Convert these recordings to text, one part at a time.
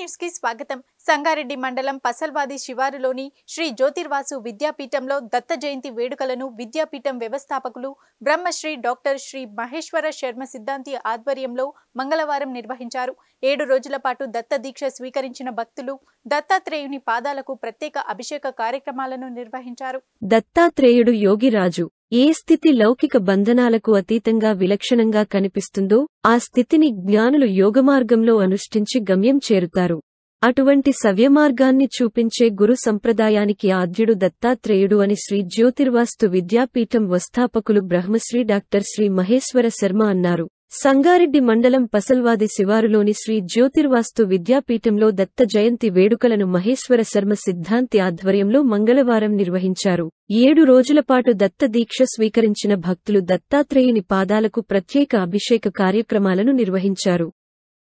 News కి స్వాగతం. సంగారెడ్డి మండలం పసల్వాది శివారులోని శ్రీ జ్యోతిర్వాసు విద్యాపీఠంలో దత్త జయంతి వేడుకలను విద్యాపీఠం వ్యవస్థాపకులు బ్రహ్మశ్రీ డాక్టర్ శ్రీ మహేశ్వర శర్మ సిద్ధాంతి ఆధ్వర్యంలో మంగళవారం నిర్వహించారు. 7 రోజుల పాటు దత్త దీక్ష స్వీకరించిన భక్తులు దత్తాత్రేయుని పాదాలకు ప్రత్యేక అభిషేక కార్యక్రమాలను నిర్వహించారు. దత్తాత్రేయుడు యోగిరాజు ఏ స్థితి లౌకిక బంధనాలకు అతీతంగా విలక్షణంగా కనిపిస్తుందో ఆ స్థితిని జ్ఞానులు యోగమార్గంలో అనుష్ఠించి గమ్యం చేరుతారు. అటువంటి సవ్యమార్గాన్ని చూపించే గురు సంప్రదాయానికి ఆద్యుడు దత్తాత్రేయుడు అని శ్రీ జ్యోతిర్వాస్తు విద్యాపీఠం వ్యవస్థాపకులు బ్రహ్మశ్రీ డాక్టర్ శ్రీ మహేశ్వర శర్మ అన్నారు. సంగారెడ్డి మండలం పసల్వాది శివారులోని శ్రీ జ్యోతిర్వాస్తు విద్యాపీఠంలో దత్త జయంతి వేడుకలను మహేశ్వర శర్మ సిద్ధాంతి ఆధ్వర్యంలో మంగళవారం నిర్వహించారు. 7 రోజుల పాటు దత్త దీక్ష స్వీకరించిన భక్తులు దత్తాత్రేయుని పాదాలకు ప్రత్యేక అభిషేక కార్యక్రమాలను నిర్వహించారు.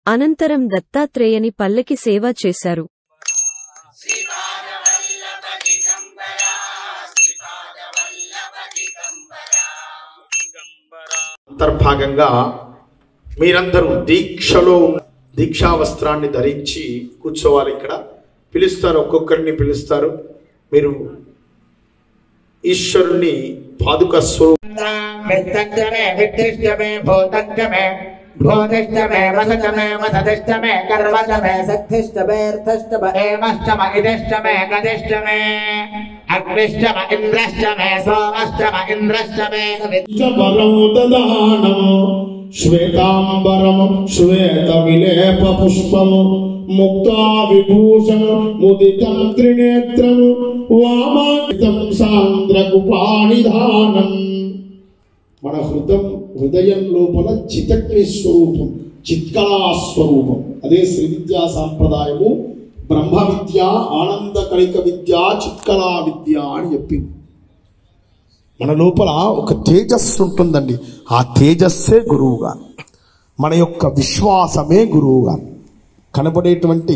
అనంతరం దత్తాత్రేయని పల్లకి సేవ చేశారు. అంతర్భాగంగా మీరందరూ దీక్షలో దీక్షా వస్త్రాన్ని ధరించి కూర్చోవాలి. ఇక్కడ పిలుస్తారు, ఒక్కొక్కరిని పిలుస్తారు. మీరు ఈశ్వరుని పాదుక శ్వేతాంబరము శ్వేత విలేప పుష్పము ముక్తా విభూషణము ముదితం త్రినేత్రము వామాంతం సాంద్రకుపాణిధానం. మన హృదయం లోపల చితగ్ని స్వరూపం, చిత్కళా స్వరూపం. అదే శ్రీ విద్యా సాంప్రదాయము. బ్రహ్మ విద్య, ఆనంద కళిక విద్య, చిత్కళా విద్య అని చెప్పింది. మన లోపల ఒక తేజస్సు ఉంటుందండి. ఆ తేజస్సే గురువుగా, మన యొక్క విశ్వాసమే గురువుగా. కనబడేటువంటి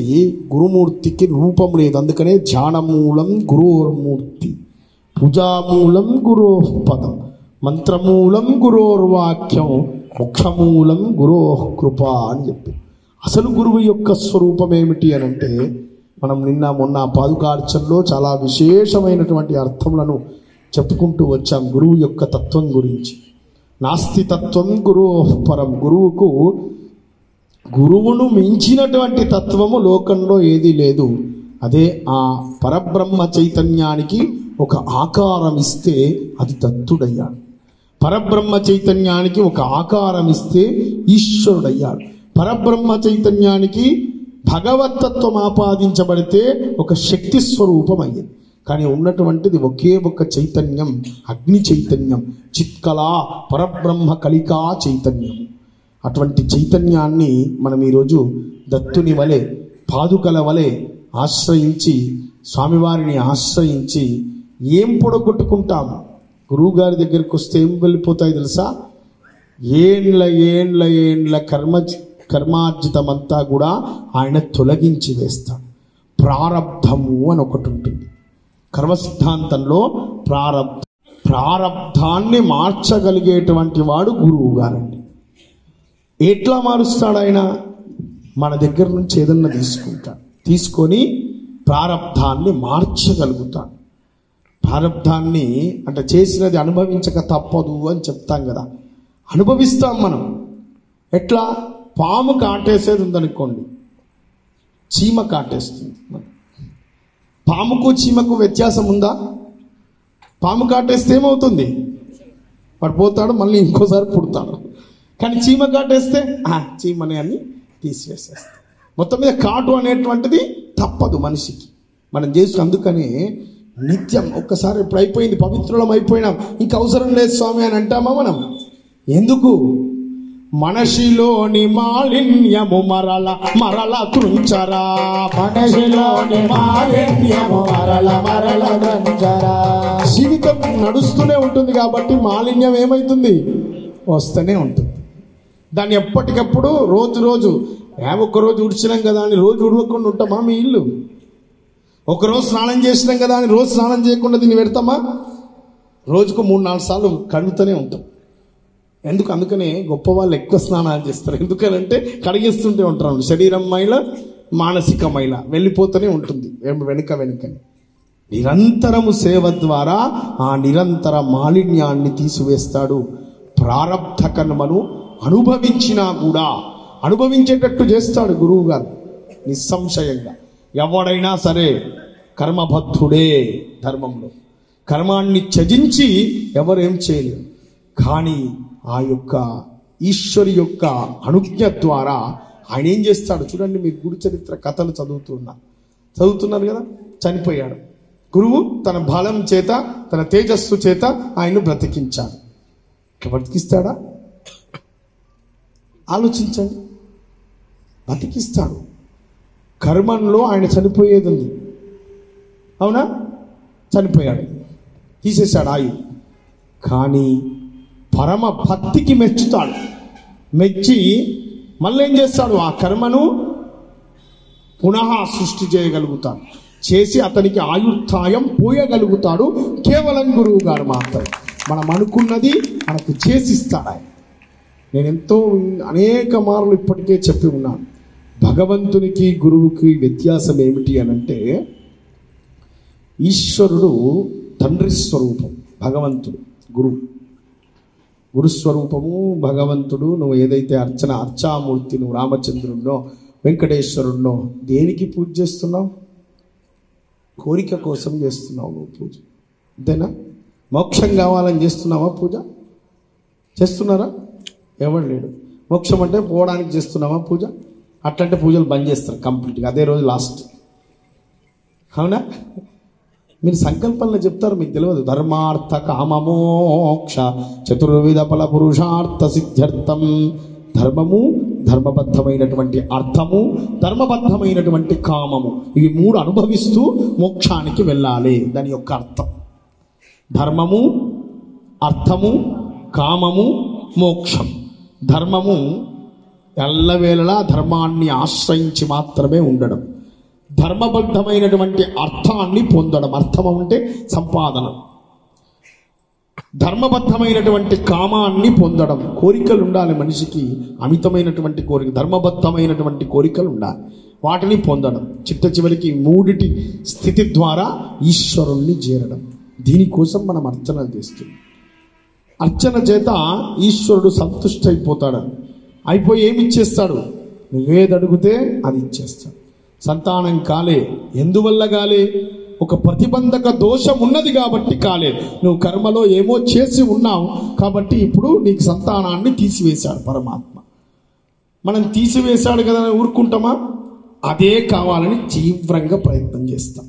గురుమూర్తికి రూపం లేదు. అందుకనే ధ్యానమూలం గురోర్మూర్తి, పూజామూలం గురోపదం, మంత్రమూలం గురోర్వాక్యం, ముఖ్యమూలం గురోః కృప అని చెప్పి. అసలు గురువు యొక్క స్వరూపం ఏమిటి అని అంటే, మనం నిన్న మొన్న పాదుకార్చనలో చాలా విశేషమైనటువంటి అర్థములను చెప్పుకుంటూ వచ్చాం గురువు యొక్క తత్వం గురించి. నాస్తి తత్వం గురోః పరం. గురువును మించినటువంటి తత్వము లోకంలో ఏదీ లేదు. అదే ఆ పరబ్రహ్మ చైతన్యానికి ఒక ఆకారం ఇస్తే అది దత్తుడయ్యాడు. పరబ్రహ్మ చైతన్యానికి ఒక ఆకారం ఇస్తే ఈశ్వరుడయ్యాడు. పరబ్రహ్మ చైతన్యానికి భగవత్తత్వం ఆపాదించబడితే ఒక శక్తి స్వరూపం అయ్యింది. కానీ ఉన్నటువంటిది ఒకే ఒక చైతన్యం, అగ్ని చైతన్యం, చిత్కళా పరబ్రహ్మ కలికా చైతన్యం. అటువంటి చైతన్యాన్ని మనం ఈరోజు దత్తుని వలె, పాదుకల వలె ఆశ్రయించి, స్వామివారిని ఆశ్రయించి ఏం పొడగొట్టుకుంటాము? గురువుగారి దగ్గరికి వస్తే ఏం వెళ్ళిపోతాయి తెలుసా? ఏండ్ల కర్మార్జితమంతా కూడా ఆయన తొలగించి వేస్తాడు. ప్రారబ్ధము అని ఒకటి ఉంటుంది కర్మ సిద్ధాంతంలో. ప్రారబ్ధాన్ని మార్చగలిగేటువంటి వాడు గురువు గారండి. ఎట్లా మారుస్తాడు ఆయన? మన దగ్గర నుంచి ఏదన్నా తీసుకొని ప్రారబ్ధాన్ని మార్చగలుగుతాడు. ప్రారబ్ధాన్ని అంటే చేసినది అనుభవించక తప్పదు అని చెప్తాం కదా, అనుభవిస్తాం మనం. ఎట్లా? పాము కాటేసేది ఉందనుకోండి, చీమ కాటేస్తుంది. పాముకు చీమకు వ్యత్యాసం ఉందా? పాము కాటేస్తే ఏమవుతుంది? వాడు పోతాడు, మళ్ళీ ఇంకోసారి పుడతాడు. కానీ చీమ కాటేస్తే చీమని అని తీసివేసేస్తాడు. మొత్తం మీద కాటు అనేటువంటిది తప్పదు మనిషికి. మనం చేసి అందుకని నిత్యం ఒక్కసారి ఇప్పుడు అయిపోయింది, పవిత్రులం అయిపోయినాం, ఇంకా అవసరం లేదు స్వామి అని అంటామా మనం? ఎందుకు? మనషిలోని మాలిన్యము మరల తుంచరా, మనషిలోని మాలిన్యము మరల తుంచరా. జీవితం నడుస్తూనే ఉంటుంది కాబట్టి మాలిన్యం ఏమైతుంది? వస్తూనే ఉంటుంది. దాన్ని ఎప్పటికప్పుడు రోజు ఒక్కరోజు ఉడిచినాం కదా అని రోజు ఉడవకుండా ఉంటామా? మీ ఇల్లు ఒకరోజు స్నానం చేసినాం కదా అని రోజు స్నానం చేయకుండా దీన్ని పెడతామా? రోజుకు 3-4 సార్లు కడుగుతూనే ఉంటాం. అందుకనే గొప్ప వాళ్ళు ఎక్కువ స్నానాలు చేస్తారు. ఎందుకనంటే కడిగిస్తుంటే ఉంటారు. శరీరం మైల మానసికమైన వెళ్ళిపోతూనే ఉంటుంది వెనుకని. నిరంతరము సేవ ద్వారా ఆ నిరంతర మాలిన్యాన్ని తీసివేస్తాడు. ప్రారబ్ధ కర్మను అనుభవించినా కూడా అనుభవించేటట్టు చేస్తాడు గురువు గారు. నిస్సంశయంగా ఎవడైనా సరే కర్మబద్ధుడే. ధర్మంలో కర్మాన్ని త్యజించి ఎవరేం చేయలేరు. కానీ ఆ యొక్క ఈశ్వరి యొక్క అనుజ్ఞ ద్వారా ఆయన ఏం చేస్తాడు చూడండి. మీరు గురు చరిత్ర కథలు చదువుతున్నారు కదా. చనిపోయాడు. గురువు తన బలం చేత తన తేజస్సు చేత ఆయన్ను బ్రతికించాడు. ఇట్లా బ్రతికిస్తాడా? ఆలోచించండి. బ్రతికిస్తాడు. కర్మంలో ఆయన చనిపోయేది ఉంది. అవునా? చనిపోయాడు, తీసేశాడు ఆయువు. కానీ పరమ భక్తికి మెచ్చుతాడు. మెచ్చి మళ్ళీ ఏం చేస్తాడు? ఆ కర్మను పునః సృష్టి చేయగలుగుతాడు. చేసి అతనికి ఆయుర్దాయం పోయగలుగుతాడు. కేవలం గురువు గారు మాత్రం. మనం అనుకున్నది మనకు చేసిస్తాడు ఆయన. నేను అనేక మార్లు ఇప్పటికే చెప్పి ఉన్నాను. భగవంతునికి గురువుకి వ్యత్యాసం ఏమిటి అనంటే, ఈశ్వరుడు తండ్రి స్వరూపం, భగవంతుడు గురుస్వరూపము. భగవంతుడు నువ్వు ఏదైతే అర్చామూర్తి, నువ్వు రామచంద్రుడినో వెంకటేశ్వరుడినో దేనికి పూజ చేస్తున్నావు? కోరిక కోసం చేస్తున్నావు నువ్వు పూజ. అంతేనా? మోక్షం కావాలని చేస్తున్నావా పూజ? చేస్తున్నారా? ఎవరు లేడు. మోక్షం అంటే పోవడానికి చేస్తున్నావా పూజ? అట్లాంటి పూజలు బంద్ చేస్తారు కంప్లీట్గా, అదే రోజు లాస్ట్. అవునా? మీరు సంకల్పంలో చెప్తారు, మీకు తెలియదు. ధర్మార్థ కామమోక్ష చతుర్విధ ఫల పురుషార్థ సిద్ధ్యర్థం. ధర్మము, ధర్మబద్ధమైనటువంటి అర్థము, ధర్మబద్ధమైనటువంటి కామము, ఇవి మూడు అనుభవిస్తూ మోక్షానికి వెళ్ళాలి. దాని యొక్క అర్థం ధర్మము, అర్థము, కామము, మోక్షం. ధర్మము ఎల్లవేళలా ధర్మాన్ని ఆశ్రయించి మాత్రమే ఉండడం. ధర్మబద్ధమైనటువంటి అర్థాన్ని పొందడం. అర్థం అంటే సంపాదన. ధర్మబద్ధమైనటువంటి కామాన్ని పొందడం. కోరికలు ఉండాలి మనిషికి, అమితమైనటువంటి కోరిక, ధర్మబద్ధమైనటువంటి కోరికలు ఉండాలి, వాటిని పొందడం. చిట్ట చివరికి మూడిటి స్థితి ద్వారా ఈశ్వరుణ్ణి చేరడం. దీనికోసం మనం అర్చనలు చేస్తున్నాం. అర్చన చేత ఈశ్వరుడు సంతుష్టి అయిపోతాడు. అయిపోయి ఏమి ఇచ్చేస్తాడు? నువ్వేది అడిగితే అది ఇచ్చేస్తాడు. సంతానం కాలే. ఎందువల్ల కాలే? ఒక ప్రతిబంధక దోషం ఉన్నది కాబట్టి కాలేదు. నువ్వు కర్మలో ఏమో చేసి ఉన్నావు కాబట్టి ఇప్పుడు నీకు సంతానాన్ని తీసివేశాడు పరమాత్మ. మనం తీసివేశాడు కదా ఊరుకుంటామా? అదే కావాలని తీవ్రంగా ప్రయత్నం చేస్తాం.